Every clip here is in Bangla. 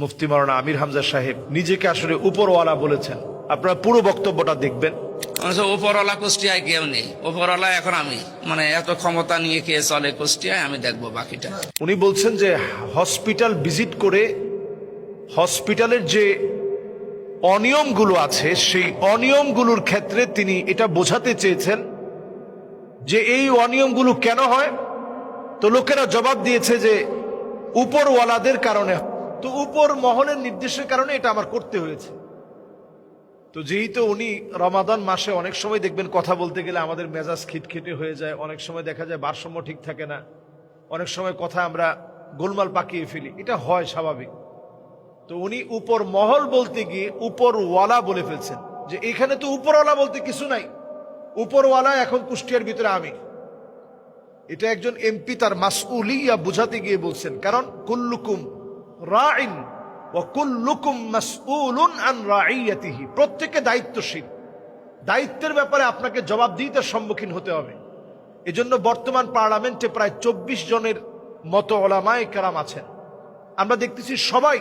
মুফতি মাওলানা আমির হামজা সাহেব নিজেকে আসলে উপরওয়ালা বলেছেন। আপনারা পুরো বক্তব্যটা দেখবেন। উপরওয়ালা কুষ্টিয়ায় কেউ নেই, উপরওয়ালা এখন আমি, মানে এত ক্ষমতা নিয়ে কে চলে কুষ্টিয়ায়, আমি দেখবো বাকিটা। উনি বলছেন যে হসপিটাল ভিজিট করে হসপিটালের যে অনিয়মগুলো আছে সেই অনিয়মগুলোর ক্ষেত্রে তিনি এটা বোঝাতে চেয়েছেন যে এই অনিয়মগুলো কেন হয়। তো লোকেরা জবাব দিয়েছে যে উপরওয়ালাদের কারণে, তো উপর মহলের নির্দেশের কারণে এটা আমার করতে হয়েছে। তো যেহেতু উনি রমাদান মাসে অনেক সময় দেখবেন কথা বলতে গেলে আমাদের মেজাজ খিটখিটে হয়ে যায়, অনেক সময় দেখা যায় ভারসাম্য ঠিক থাকে না, অনেক সময় কথা আমরা গোলমাল পাকিয়ে ফেলি, এটা হয় স্বাভাবিক। তো উনি উপর মহল বলতে গিয়ে উপরওয়ালা বলে ফেলছেন, যে এখানে তো উপরওয়ালা বলতে কিছু নাই, উপরওয়ালা এখন কুষ্টিয়ার ভিতরে আমি। এটা একজন এমপি তার মাসউলিয়া বুঝাতে গিয়ে বলছেন, কারণ কুল্লুকুম রাইন ওয়া কুল্লুকুম মাসউলুন আন রাইয়াতিহি, প্রত্যেকে দায়িত্বশীল, দায়িত্বের ব্যাপারে আপনাকে জবাবদিহিতার সম্মুখীন হতে হবে। এজন্য বর্তমান পার্লামেন্টে প্রায় 24 জনের মতো ওলামায়ে কেরাম আছেন। আমরা দেখতেছি সবাই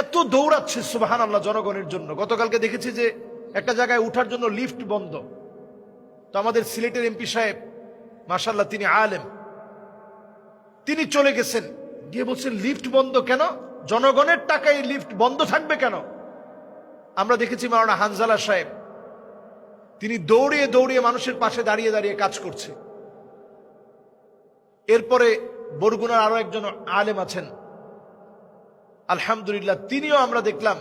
এত দৌড়াচ্ছে সুবহানাল্লাহ জনগণের জন্য। গতকালকে দেখেছি যে একটা জায়গায় উঠার জন্য লিফট বন্ধ, তো আমাদের সিলেটের এমপি সাহেব মাশাআল্লাহ তিনি আলেম, তিনি চলে গেছেন, গিয়ে বলছেন লিফট বন্ধ কেন, জনগণের টাকায় লিফট বন্ধ থাকবে কেন। আমরা দেখেছি মাওলানা হানজালা সাহেব, তিনি দৌড়িয়ে দৌড়িয়ে মানুষের পাশে দাঁড়িয়ে দাঁড়িয়ে কাজ করছে। এরপরে বরগুনার আরো একজন আলেম আছেন আলহামদুলিল্লাহ, তিনিও আমরা দেখলাম